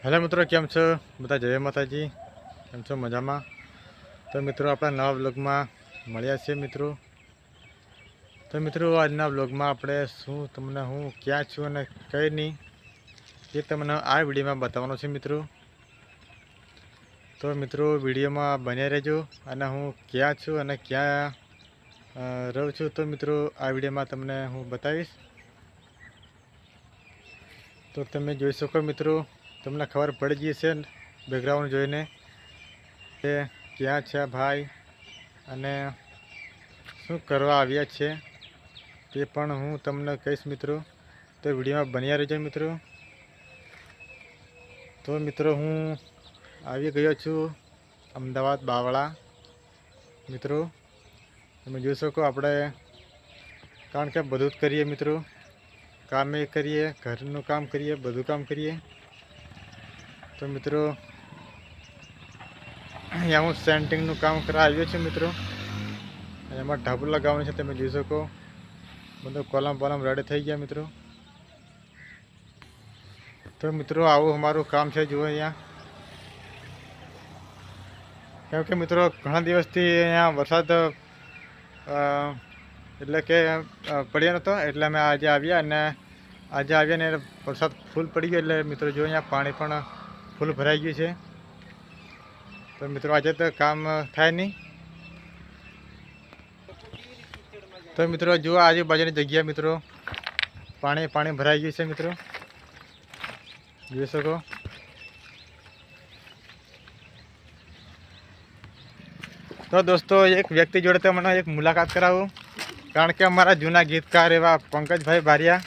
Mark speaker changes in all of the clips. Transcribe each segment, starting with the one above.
Speaker 1: Hello મિત્રો, કેમ છો બધા? જય માતાજી. કેમ છો? મજામાં? તો મિત્રો, આપણા નવા બ્લોગમાં મળ્યા છે મિત્રો. તો મિત્રો, આજના બ્લોગમાં આપણે તમને હું ક્યાં છું અને કઈ નહીં એ તમને આ વિડીયોમાં બતાવવાનો છે મિત્રો. તો મિત્રો, વિડીયોમાં બન્યા રહેજો અને હું ક્યાં છું અને ક્યાં રહું છું તો મિત્રો આ વિડીયોમાં તમને હું બતાવીશ. તો તમે જોઈ શકો મિત્રો, તમને ખબર પડી ગઈ છે બેકગ્રાઉન્ડ જોઈને કે ક્યાં છે ભાઈ અને શું કરવા આવ્યા છે તે પણ હું તમને કહીશ મિત્રો. તો વિડીયોમાં બન્યા રહેજો મિત્રો. તો મિત્રો, હું આવી ગયો છું અમદાવાદ બાવળા મિત્રો. તમે જોઈ શકો, આપણે કારણ કે બધું જ કરીએ મિત્રો, કામે કરીએ, ઘરનું કામ કરીએ, બધું કામ કરીએ. તો મિત્રો, અહીંયા હું સેન્ટિંગનું કામ કરવા આવ્યો છું મિત્રો. એમાં ઢાબુ લગાવવાનું છે, તમે જોઈ શકો. બધું કોલમ રેડી થઈ ગયા મિત્રો. તો મિત્રો, આવું અમારું કામ છે. જુઓ અહીંયા, કેમ કે મિત્રો ઘણા દિવસથી અહીંયા વરસાદ એટલે કે પડ્યો નહોતો, એટલે અમે આજે આવ્યા ને વરસાદ ફૂલ પડી ગયો. એટલે મિત્રો જો અહીંયા પાણી પણ ફૂલ ભરાઈ ગયું છે. તો મિત્રો, આજે તો કામ થાય નહીં. તો મિત્રો, જુઓ આજુબાજુની જગ્યા મિત્રો, પાણી ભરાઈ ગયું છે મિત્રો, જોઈ શકો. તો દોસ્તો, એક વ્યક્તિ જોડે તો મને એક મુલાકાત કરાવું, કારણ કે અમારા જૂના ગીતકાર એવા પંકજભાઈ બારિયા.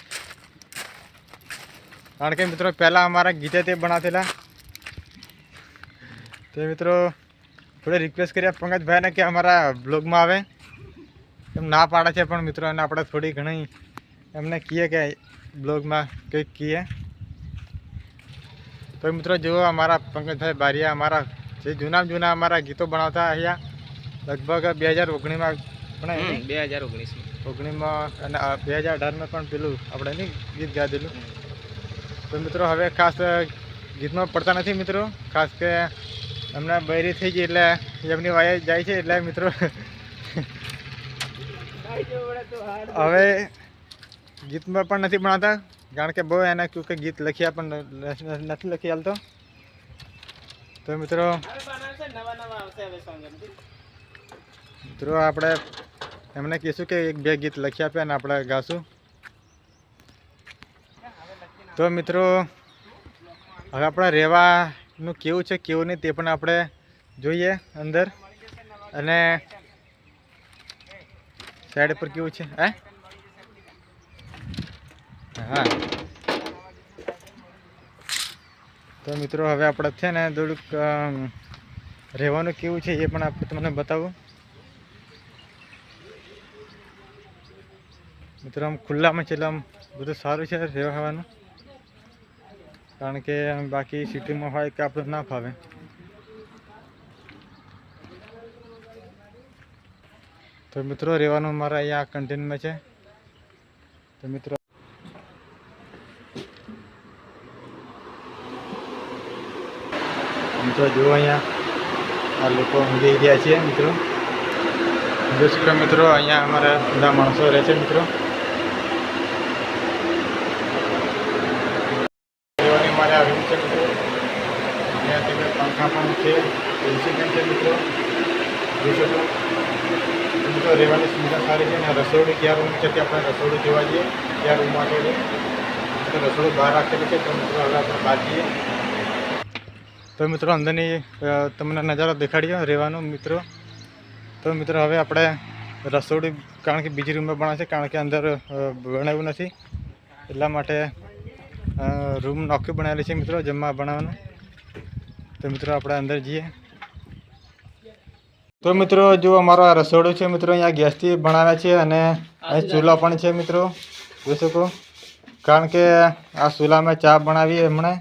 Speaker 1: કારણ કે મિત્રો, પહેલાં અમારા ગીતે તે બનાવેલા. તો મિત્રો, થોડી રિક્વેસ્ટ કર્યા પંકજભાઈને કે અમારા બ્લોગમાં આવે. એમ ના પાડે છે, પણ મિત્રો એને આપણે થોડી ઘણી એમને કહીએ કે બ્લોગમાં કંઈક કહીએ. તો મિત્રો જુઓ, અમારા પંકજભાઈ બારિયા અમારા જે જૂના અમારા ગીતો બનાવતા અહીંયા લગભગ 2019માં પણ 2019માં અને 2018માં પણ પેલું આપણે નહીં ગીત ગાધેલું. તો મિત્રો, હવે ખાસ ગીતમાં પડતા નથી મિત્રો, ખાસ કે એમને બૈરી થઈ ગઈ એટલે એમની વાય જાય છે. એટલે મિત્રો હવે ગીતમાં પણ નથી ભણાવતા, કારણ કે બહુ એને કહ્યું કે ગીત લખ્યા પણ નથી લખી હાલતો. તો મિત્રો આપણે એમને કહીશું કે 1-2 ગીત લખી આપ્યા અને આપણે ગાશું. તો મિત્રો, હવે આપણે રહેવાનું કેવું છે કેવું નહીં તે પણ આપણે જોઈએ અંદર, અને સાઈડ પર કેવું છે. હા, તો મિત્રો હવે આપણે છે ને થોડુંક રહેવાનું કેવું છે એ પણ આપણે તમને બતાવું મિત્રો. આમ ખુલ્લામાં છે એટલે આમ બધું સારું છે રહેવાનું, કારણ કે બાકી સિટીમાં હોય કે આપણે ના ફાવે. તો મિત્રો, રહેવાનું મારા અહીંયા કન્ટેનમાં છે. તો મિત્રો જુઓ, અહીંયા આ લોકો ઊંઘી ગયા છે મિત્રો. મિત્રો અહીંયા અમારા બધા માણસો રહે છે મિત્રો. રહેવાની મારે આવ્યું છે મિત્રો. અહીંયા તમે પંખા પણ છે, એસી પણ છે મિત્રો, જોઈ શકો. મિત્રો, રહેવાની સુવિધા સારી છે. અને રસોડું ક્યાં રૂમ છે તે આપણે રસોડું જોવા જઈએ, ક્યાં રૂમમાં છે. રસોડું બહાર રાખેલું છે. તો મિત્રો હવે આપણે બહાર જઈએ. તો મિત્રો, અંદરની તમને નજારો દેખાડ્યો રહેવાનું મિત્રો. તો મિત્રો, હવે આપણે રસોડું, કારણ કે બીજી રૂમમાં બનાવે છે, કારણ કે અંદર બનાવ્યું નથી, એટલા માટે રૂમ નોખી બનાવેલી છે મિત્રો જમવા બનાવવાનું. તો મિત્રો, આપણે અંદર જઈએ. તો મિત્રો, જો અમારો આ રસોડું છે મિત્રો, અહીંયા ગેસથી બનાવ્યા છે અને અહીં ચૂલા પણ છે મિત્રો, જોઈ શકો. કારણ કે આ ચૂલામાં ચા બનાવી હમણાં,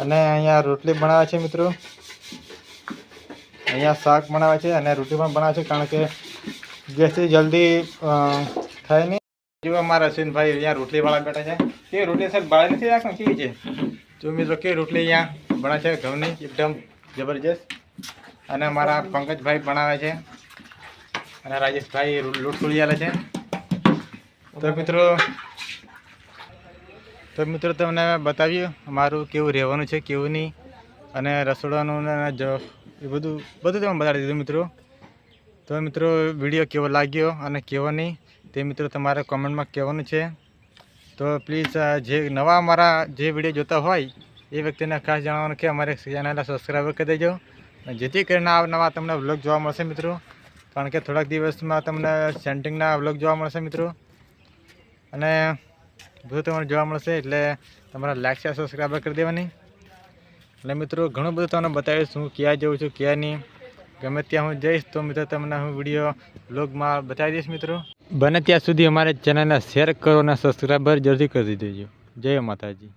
Speaker 1: અને અહીંયા રોટલી બનાવે છે મિત્રો. અહીંયા શાક બનાવે છે અને રોટી પણ બનાવે છે, કારણ કે ગેસથી જલ્દી થાય નહીં. જો અમારા અશ્વિનભાઈ અહીંયા રોટલીવાળા બેઠા છે. એ રોટલી સર બાળી નથી રાખવાનું કેવી છે? જો મિત્રો કે રોટલી અહીંયા બને છે ઘઉંની એકદમ જબરજસ્ત, અને અમારા પંકજભાઈ બનાવે છે અને રાજેશભાઈ લોટ તોડી આલે છે. તો મિત્રો તમને બતાવ્યું અમારું કેવું રહેવાનું છે કેવું નહીં, અને રસોડાનું એ બધું તમે બતાવી દીધું મિત્રો. તો મિત્રો વિડીયો કેવો લાગ્યો અને કેવો નહીં તે મિત્રો તમારે કોમેન્ટમાં કહેવાનું છે. તો પ્લીઝ જે નવા અમારા જે વિડીયો જોતા હોય એ વ્યક્તિને ખાસ જણાવવાનું કે અમારે ચેનલને સબસ્ક્રાઈબર કરી દેજો, જેથી કરીને નવા તમને વ્લોગ જોવા મળશે મિત્રો. કારણ કે થોડાક દિવસમાં તમને સેન્ટિંગના વ્લોગ જોવા મળશે મિત્રો, અને બધું તમને જોવા મળશે. એટલે તમારા લાઈક શેર સબસ્ક્રાઈબર કરી દેવાની. એટલે મિત્રો ઘણું બધું તમને બતાવીશ હું ક્યાં જઉં છું ક્યાં નહીં. ગમે ત્યાં હું જઈશ તો મિત્રો તમને હું વિડીયો વ્લોગમાં બતાવી દઈશ મિત્રો. બને ત્યાં સુધી અમારે ચેનલને શેર કરો અને સબસ્ક્રાઈબર જલ્દી કરી દેજો. જય માતાજી.